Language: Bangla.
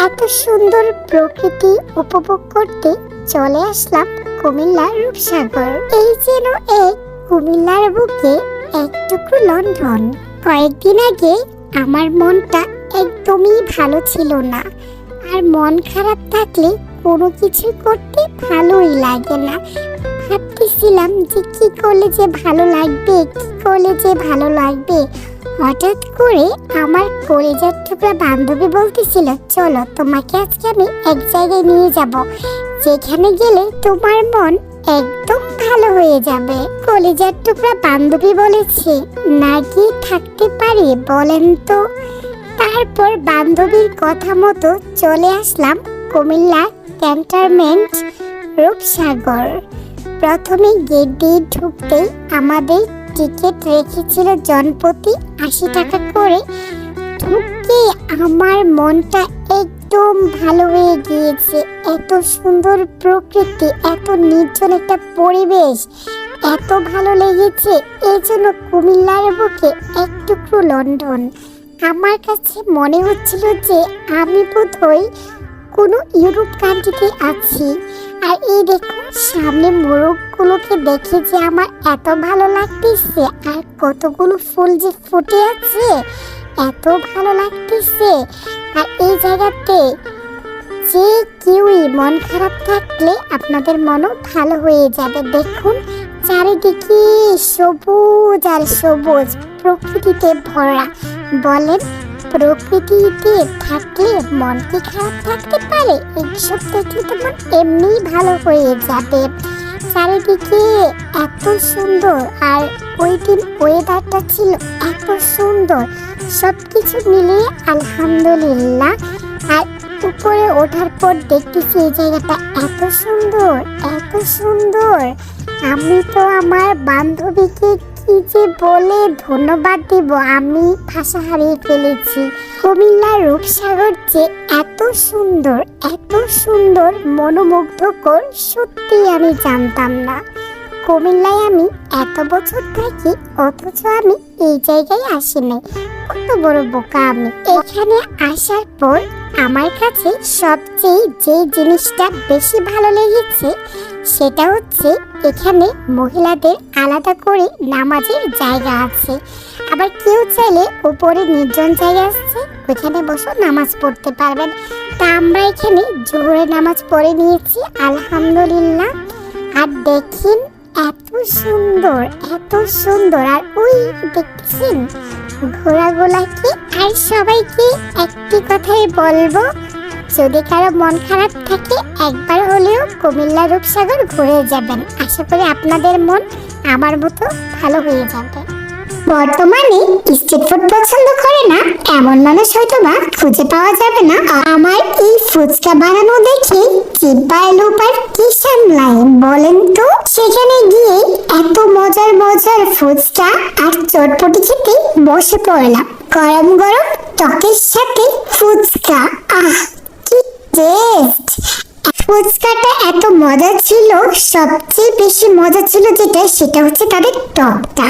এত সুন্দর প্রকৃতি উপভোগ করতে চলে আসলাম কুমিল্লার রূপসাগর। এই যেন এক কুমিল্লার বুকে এক টুকরো লন্ডন। কয়েকদিন আগে আমার মনটা একদমই ভালো ছিল না, আর মন খারাপ থাকলে কোনো কিছু করতে ভালোই লাগে না। ভাবতেছিলাম যে কি করলে যে ভালো লাগবে, কি করলে যে ভালো লাগবে। হঠাৎ করে আমার কলেজের টুকরা বান্ধবী বলতেছিল, চলো তোমাকে আজকে আমি এক জায়গায় নিয়ে যাব, যেখানে গেলে তোমার মন একদম ভালো হয়ে যাবে। কলেজের টুকরা বান্ধবী বলেছে, না গিয়ে থাকতে পারি বলেন তো। তারপর বান্ধবীর কথা মতো চলে আসলাম কুমিল্লা ক্যান্টনমেন্ট রূপসাগর। প্রথমে গেট দিয়ে ঢুকতেই আমাদের টিকিট রেখেছিল জনপ্রতি ৮০ টাকা করে। ঢুকে আমার মনটা একদম ভালো হয়ে গিয়েছে। এত সুন্দর প্রকৃতি, এত নির্জন একটা পরিবেশ, এত ভালো লেগেছে। এই জন্য কুমিল্লার বুকে এক টুকরো লন্ডন। আমার কাছে মনে হচ্ছিল যে আমি বোধহয় কোনো ইউরোপ কান্ট্রিতে আছি। আর এই দেখুন সামনে মোরগগুলোকে দেখে যে আমার এত ভালো লাগতেছে, আর কতগুলো ফুল যে ফুটে আছে, এত ভালো লাগতেছে। আর এই জায়গাতে যে কেউই মন খারাপ থাকলে আপনাদের মনও ভালো হয়ে যাবে। দেখুন চারিদিকে সবুজ আর সবুজ, প্রকৃতিতে ভরা। বলেন প্রকৃতিতে থাকলে মন কি খারাপ থাকতে পারে? এইসব দেখলে তো মন এমনিই ভালো হয়ে যাবে। চারিদিকে এত সুন্দর, আর ওই দিন ওয়েদারটা ছিল এত সুন্দর। সব কিছু মিলিয়ে আলহামদুলিল্লাহ। আর উপরে ওঠার পর দেখতেছি এই জায়গাটা এত সুন্দর, এত সুন্দর। আমি তো আমার বান্ধবীকে কি যে বলে ধন্যবাদ দিব, আমি ভাষা হারিয়ে ফেলেছি। কুমিল্লার রূপসাগর যে এত সুন্দর, এত সুন্দর, মনোমুগ্ধকর, সত্যি আমি জানতাম না। কুমিল্লায় আমি এত বছর থাকি, অথচ আমি এই জায়গায় আসি নাই। কত বড় বোকা আমি। এখানে আসার পর আমার কাছে সবচেয়ে যে জিনিসটা বেশি ভালো লেগেছে সেটা হচ্ছে এখানে মহিলাদের আলাদা করে নামাজের জায়গা আছে। আবার কেউ চাইলে উপরে নির্জন জায়গা আছে, ওইখানে বসে নামাজ পড়তে পারবেন। তা আমরা এখানে জোহরের নামাজ পড়ে নিয়েছি আলহামদুলিল্লাহ। আর দেখেন এত সুন্দর, এত সুন্দর। আর ওই দেখছেন ঘোড়াগুলাকে। আর সবাইকে একটি কথাই বলবো, যদি কারো মন খারাপ থাকে একবার হলেও কুমিল্লা রূপসাগর ঘুরে যাবেন। আশা করি আপনাদের মন আমার মতো ভালো হয়ে যাবে। বর্তমানে স্ট্রিট ফুড পছন্দ করে না এমন মানুষ হয়তো বা খুঁজে পাওয়া যাবে না। আমার এই ফুচকা বানানো দেখে জিহ্বায় লোপার কি সামলাই বলেন তো। সেখানে গিয়ে এত মজার মজার ফুচকা আর চটপটি খেতে বসে পড়লাম। গরম গরম টকের সাথে ফুচকা, আহ কি টেস্ট! ফুচকাটা এত মজা ছিল, সবচেয়ে বেশি মজা ছিল যেটা, সেটা হচ্ছে তাদের টকটা।